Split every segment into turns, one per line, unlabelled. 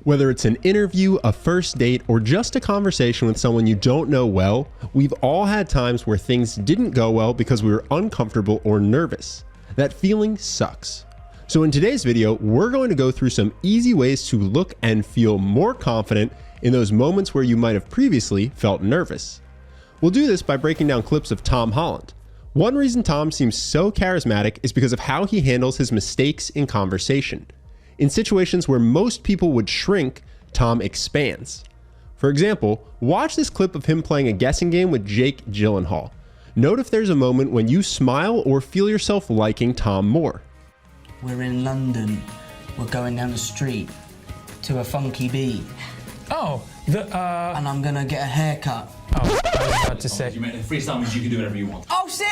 Whether it's an interview, a first date, or just a conversation with someone you don't know well, we've all had times where things didn't go well because we were uncomfortable or nervous. That feeling sucks. So in today's video, we're going to go through some easy ways to look and feel more confident in those moments where you might have previously felt nervous. We'll do this by breaking down clips of Tom Holland. One reason Tom seems so charismatic is because of how he handles his mistakes in conversation. In situations where most people would shrink, Tom expands. For example, watch this clip of him playing a guessing game with Jake Gyllenhaal. Note if there's a moment when you smile or feel yourself liking Tom more.
We're in London. We're going down the street to a funky beat.
Oh,
and I'm gonna get a haircut.
Oh, I was about to say.
You meant freestyle means you can do whatever you want.
Oh, sick!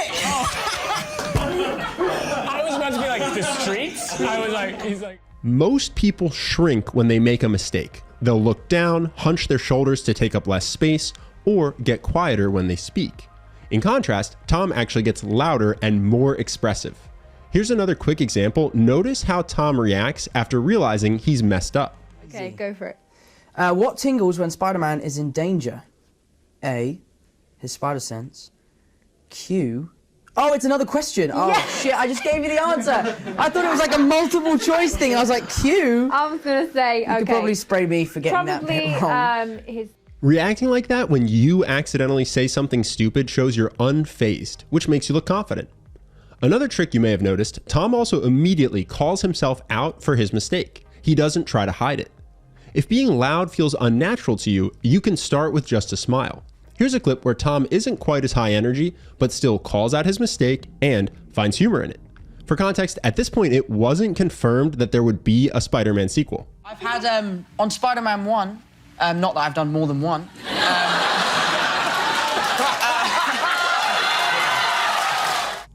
I was about to be like, the streets? I was like, he's like.
Most people shrink when they make a mistake. They'll look down, hunch their shoulders to take up less space, or get quieter when they speak. In contrast, Tom actually gets louder and more expressive. Here's another quick example. Notice how Tom reacts after realizing he's messed up.
Okay, go for it.
What tingles when Spider-Man is in danger? A, his spider sense. Q. Oh, it's another question. Oh, yes. Shit, I just gave you the answer. I thought it was like a multiple choice thing. I was like, Q?
I was going to say, okay.
You could probably spray me for getting that bit wrong.
Reacting like that when you accidentally say something stupid shows you're unfazed, which makes you look confident. Another trick you may have noticed, Tom also immediately calls himself out for his mistake. He doesn't try to hide it. If being loud feels unnatural to you, you can start with just a smile. Here's a clip where Tom isn't quite as high energy, but still calls out his mistake and finds humor in it. For context, at this point, it wasn't confirmed that there would be a Spider-Man sequel.
I've had, on Spider-Man 1, not that I've done more than one.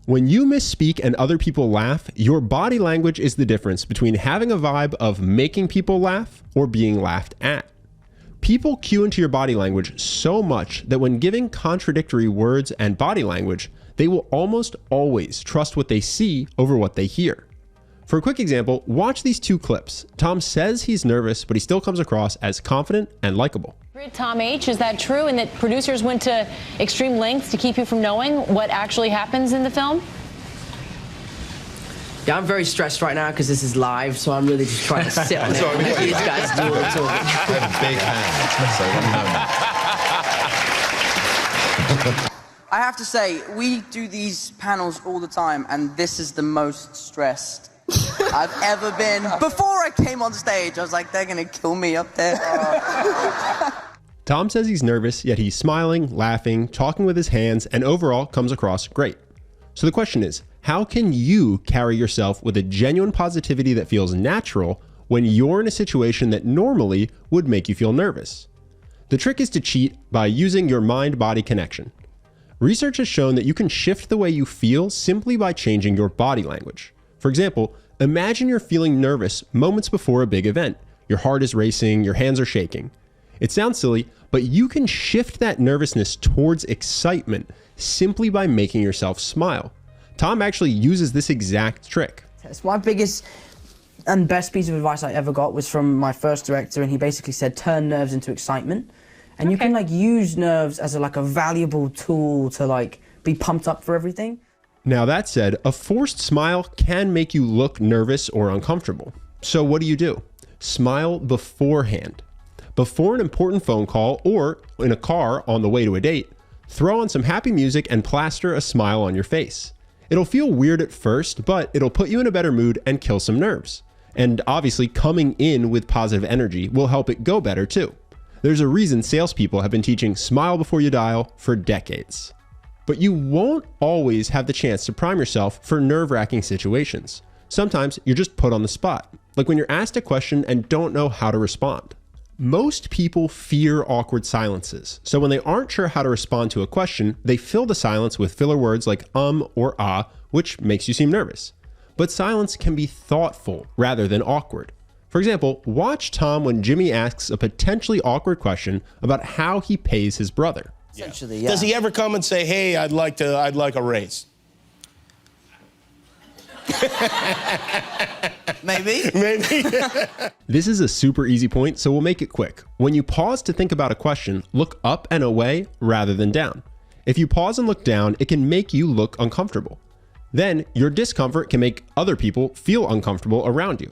When you misspeak and other people laugh, your body language is the difference between having a vibe of making people laugh or being laughed at. People cue into your body language so much that when giving contradictory words and body language, they will almost always trust what they see over what they hear. For a quick example, watch these two clips. Tom says he's nervous, but he still comes across as confident and likable.
Tom H., is that true, and that producers went to extreme lengths to keep you from knowing what actually happens in the film?
Yeah, I'm very stressed right now because this is live, so I'm really just trying to sit on it and let these guys do all the talking.
I have big hands, so
I have to say, we do these panels all the time, and this is the most stressed I've ever been. Before I came on stage, I was like, they're gonna kill me up there.
Tom says he's nervous, yet he's smiling, laughing, talking with his hands, and overall comes across great. So the question is, how can you carry yourself with a genuine positivity that feels natural when you're in a situation that normally would make you feel nervous? The trick is to cheat by using your mind-body connection. Research has shown that you can shift the way you feel simply by changing your body language. For example, imagine you're feeling nervous moments before a big event. Your heart is racing, your hands are shaking. It sounds silly, but you can shift that nervousness towards excitement simply by making yourself smile. Tom actually uses this exact trick.
It's my biggest and best piece of advice I ever got was from my first director, and he basically said, turn nerves into excitement. And you can like use nerves as a valuable tool to be pumped up for everything.
Now that said, a forced smile can make you look nervous or uncomfortable. So what do? Smile beforehand. Before an important phone call or in a car on the way to a date, throw on some happy music and plaster a smile on your face. It'll feel weird at first, but it'll put you in a better mood and kill some nerves. And obviously coming in with positive energy will help it go better too. There's a reason salespeople have been teaching smile before you dial for decades. But you won't always have the chance to prime yourself for nerve-wracking situations. Sometimes you're just put on the spot, like when you're asked a question and don't know how to respond. Most people fear awkward silences, so when they aren't sure how to respond to a question, they fill the silence with filler words like or ah, which makes you seem nervous. But silence can be thoughtful rather than awkward. For example, watch Tom when Jimmy asks a potentially awkward question about how he pays his brother.
Essentially, yeah.
Does he ever come and say, hey, I'd like a raise?
Maybe.
Maybe.
This is a super easy point, so we'll make it quick. When you pause to think about a question, look up and away rather than down. If you pause and look down, it can make you look uncomfortable. Then your discomfort can make other people feel uncomfortable around you.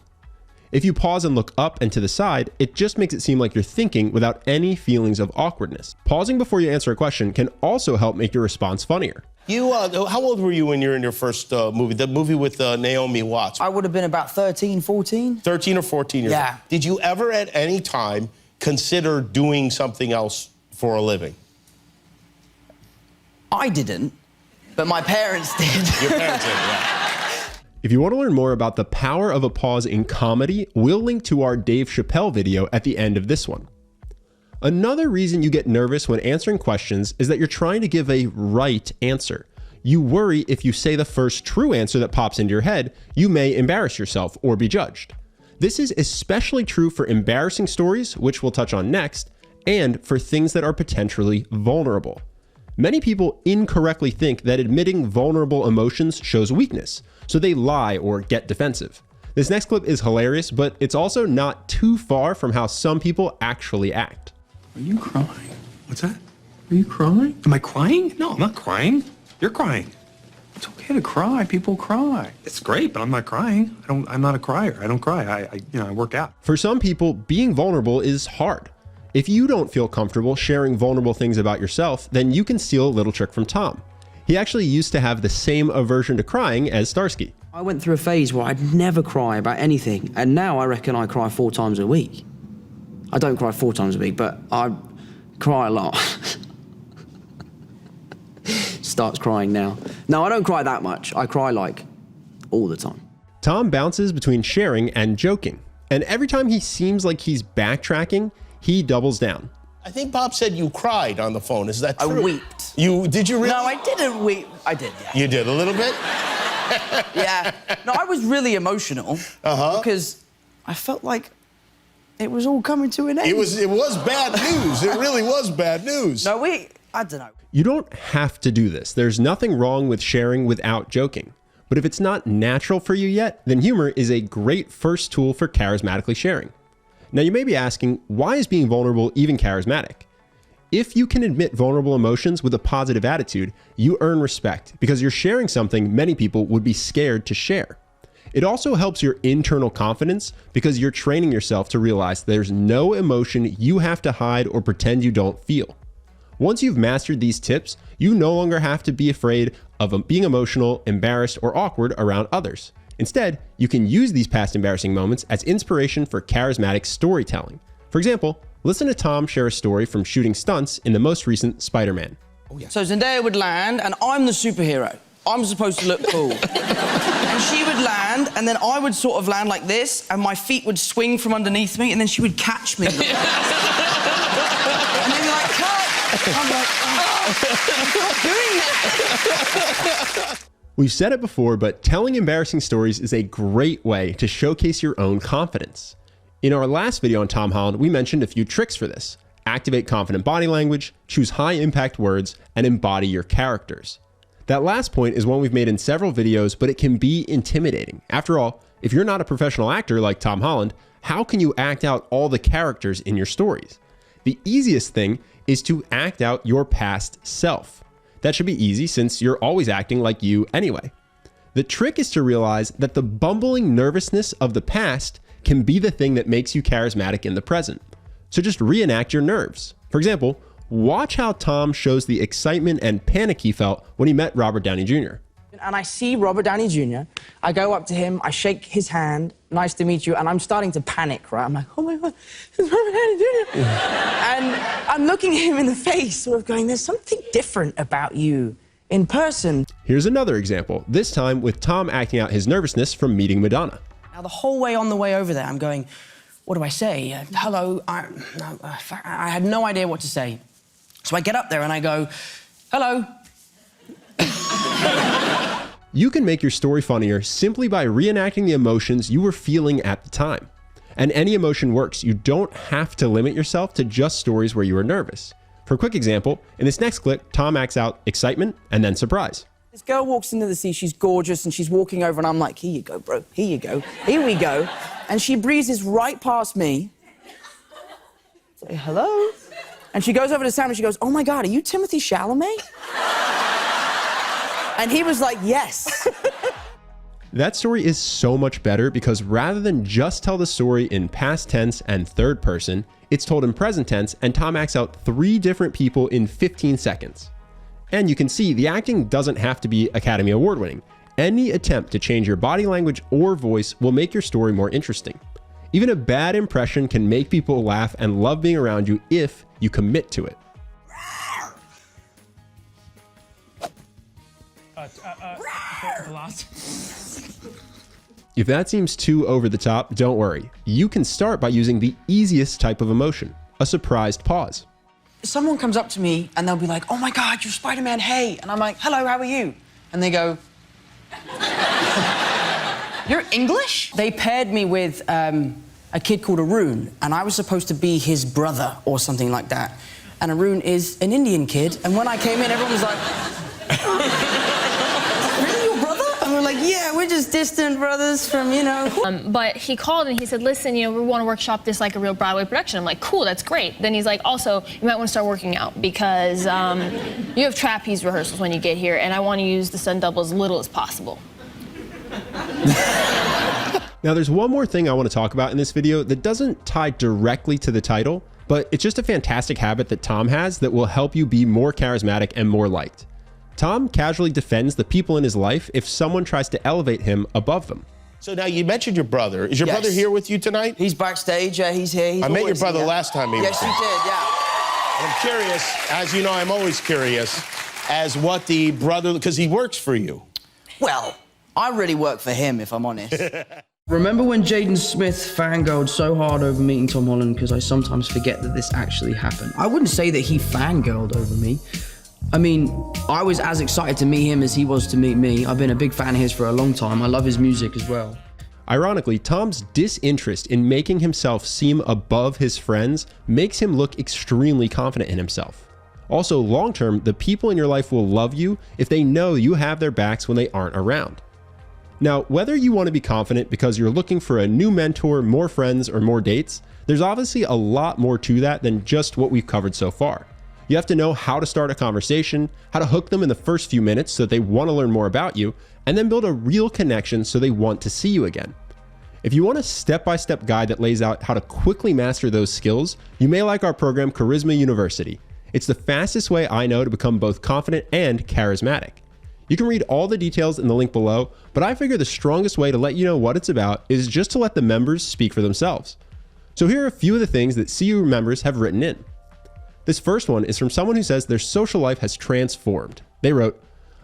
If you pause and look up and to the side, it just makes it seem like you're thinking without any feelings of awkwardness. Pausing before you answer a question can also help make your response funnier.
You, how old were you when you were in your first movie? The movie with Naomi Watts.
I would have been about 13, 14.
13 or 14 years
Yeah.
old. Did you ever at any time consider doing something else for a living?
I didn't, but my parents did.
Your parents did, yeah.
If you want to learn more about the power of a pause in comedy, we'll link to our Dave Chappelle video at the end of this one. Another reason you get nervous when answering questions is that you're trying to give a right answer. You worry if you say the first true answer that pops into your head, you may embarrass yourself or be judged. This is especially true for embarrassing stories, which we'll touch on next, and for things that are potentially vulnerable. Many people incorrectly think that admitting vulnerable emotions shows weakness, so they lie or get defensive. This next clip is hilarious, but it's also not too far from how some people actually act.
Are you crying? What's that? Are you crying? Am I crying? No, I'm not crying. You're crying. It's okay to cry. People cry. It's great, but I'm not crying. I'm not a crier. I don't cry. I work out.
For some people, being vulnerable is hard. If you don't feel comfortable sharing vulnerable things about yourself, then you can steal a little trick from Tom. He actually used to have the same aversion to crying as Starsky.
I went through a phase where I'd never cry about anything, and now I reckon I cry 4 times a week. I don't cry 4 times a week, but I cry a lot. Starts crying now. No, I don't cry that much. I cry like all the time.
Tom bounces between sharing and joking, and every time he seems like he's backtracking, he doubles down.
I think Bob said you cried on the phone. Is that true?
I weeped.
Did you really?
No, I didn't weep. I did, yeah.
You did a little bit?
Yeah. No, I was really emotional because I felt like it was all coming to an end.
It was bad news. It really was bad news.
No, I don't know.
You don't have to do this. There's nothing wrong with sharing without joking. But if it's not natural for you yet, then humor is a great first tool for charismatically sharing. Now you may be asking, why is being vulnerable even charismatic? If you can admit vulnerable emotions with a positive attitude, you earn respect because you're sharing something many people would be scared to share. It also helps your internal confidence because you're training yourself to realize there's no emotion you have to hide or pretend you don't feel. Once you've mastered these tips, you no longer have to be afraid of being emotional, embarrassed, or awkward around others. Instead, you can use these past embarrassing moments as inspiration for charismatic storytelling. For example, listen to Tom share a story from shooting stunts in the most recent Spider-Man.
So Zendaya would land, and I'm the superhero. I'm supposed to look cool. And she would land, and then I would sort of land like this, and my feet would swing from underneath me, and then she would catch me. And then you're like, cut! I'm like, oh, I'm not doing that.
We've said it before, but telling embarrassing stories is a great way to showcase your own confidence. In our last video on Tom Holland, we mentioned a few tricks for this. Activate confident body language, choose high-impact words, and embody your characters. That last point is one we've made in several videos, but it can be intimidating. After all, if you're not a professional actor like Tom Holland, how can you act out all the characters in your stories? The easiest thing is to act out your past self. That should be easy since you're always acting like you anyway. The trick is to realize that the bumbling nervousness of the past can be the thing that makes you charismatic in the present. So just reenact your nerves. For example, watch how Tom shows the excitement and panic he felt when he met Robert Downey Jr.
And I see Robert Downey Jr. I go up to him, I shake his hand, nice to meet you, and I'm starting to panic, right? I'm like, oh my God, it's Robert Downey Jr. And I'm looking at him in the face, sort of going, there's something different about you in person.
Here's another example, this time with Tom acting out his nervousness from meeting Madonna.
Now, the whole way on the way over there, I'm going, what do I say? Hello, I had no idea what to say. So I get up there and I go, hello.
You can make your story funnier simply by reenacting the emotions you were feeling at the time. And any emotion works. You don't have to limit yourself to just stories where you were nervous. For a quick example, in this next clip, Tom acts out excitement and then surprise.
This girl walks into the sea, she's gorgeous, and she's walking over, and I'm like, here you go, bro, here you go, here we go. And she breezes right past me. Say, hello? And she goes over to Sam and she goes, oh my God, are you Timothy Chalamet? And he was like, yes.
That story is so much better because rather than just tell the story in past tense and third person, it's told in present tense and Tom acts out 3 different people in 15 seconds. And you can see the acting doesn't have to be Academy Award winning. Any attempt to change your body language or voice will make your story more interesting. Even a bad impression can make people laugh and love being around you if you commit to it. If that seems too over the top, don't worry. You can start by using the easiest type of emotion, a surprised pause.
Someone comes up to me and they'll be like, oh my God, you're Spider-Man, hey. And I'm like, hello, how are you? And they go, you're English? They paired me with a kid called Arun, and I was supposed to be his brother or something like that. And Arun is an Indian kid, and when I came in, everyone was like, really, your brother? And we're like, yeah, we're just distant brothers from, you know.
But he called and he said, listen, you know, we want to workshop this like a real Broadway production. I'm like, cool, that's great. Then he's like, also, you might want to start working out because you have trapeze rehearsals when you get here, and I want to use the stunt double as little as possible.
Now there's one more thing I want to talk about in this video that doesn't tie directly to the title, but it's just a fantastic habit that Tom has that will help you be more charismatic and more liked. Tom casually defends the people in his life if someone tries to elevate him above them.
So now you mentioned your brother. Is your brother here with you tonight?
He's backstage, he's here. He's
I met your brother
here.
last time he was
here. Yes, you did, yeah.
And I'm curious, as you know, I'm always curious, as what the brother, because he works for you.
Well, I really work for him, if I'm honest. Remember when Jaden Smith fangirled so hard over meeting Tom Holland, because I sometimes forget that this actually happened. I wouldn't say that he fangirled over me. I mean, I was as excited to meet him as he was to meet me. I've been a big fan of his for a long time. I love his music as well.
Ironically, Tom's disinterest in making himself seem above his friends makes him look extremely confident in himself. Also, long-term, the people in your life will love you if they know you have their backs when they aren't around. Now, whether you want to be confident because you're looking for a new mentor, more friends, or more dates, there's obviously a lot more to that than just what we've covered so far. You have to know how to start a conversation, how to hook them in the first few minutes so that they want to learn more about you, and then build a real connection so they want to see you again. If you want a step-by-step guide that lays out how to quickly master those skills, you may like our program Charisma University. It's the fastest way I know to become both confident and charismatic. You can read all the details in the link below, but I figure the strongest way to let you know what it's about is just to let the members speak for themselves. So here are a few of the things that CU members have written in. This first one is from someone who says their social life has transformed. They wrote,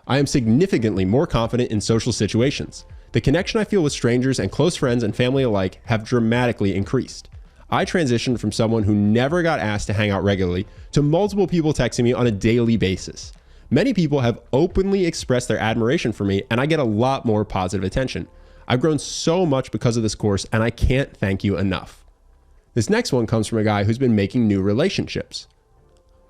I am significantly more confident in social situations. The connection I feel with strangers and close friends and family alike have dramatically increased. I transitioned from someone who never got asked to hang out regularly to multiple people texting me on a daily basis. Many people have openly expressed their admiration for me, and I get a lot more positive attention. I've grown so much because of this course, and I can't thank you enough. This next one comes from a guy who's been making new relationships.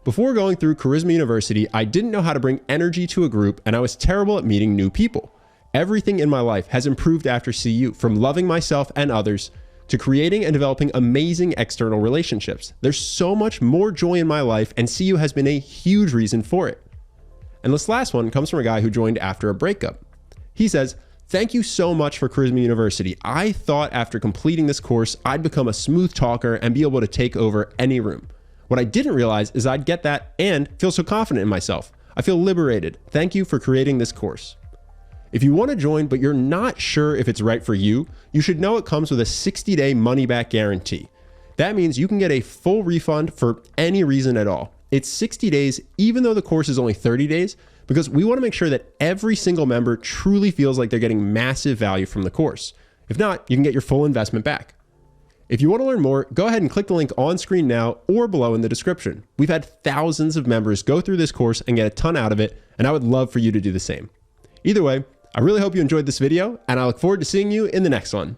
Before going through Charisma University, I didn't know how to bring energy to a group, and I was terrible at meeting new people. Everything in my life has improved after CU, from loving myself and others to creating and developing amazing external relationships. There's so much more joy in my life, and CU has been a huge reason for it. And this last one comes from a guy who joined after a breakup. He says, thank you so much for Charisma University. I thought after completing this course, I'd become a smooth talker and be able to take over any room. What I didn't realize is I'd get that and feel so confident in myself. I feel liberated. Thank you for creating this course. If you want to join, but you're not sure if it's right for you, you should know it comes with a 60-day money-back guarantee. That means you can get a full refund for any reason at all. It's 60 days, even though the course is only 30 days, because we want to make sure that every single member truly feels like they're getting massive value from the course. If not, you can get your full investment back. If you want to learn more, go ahead and click the link on screen now or below in the description. We've had thousands of members go through this course and get a ton out of it, and I would love for you to do the same. Either way, I really hope you enjoyed this video, and I look forward to seeing you in the next one.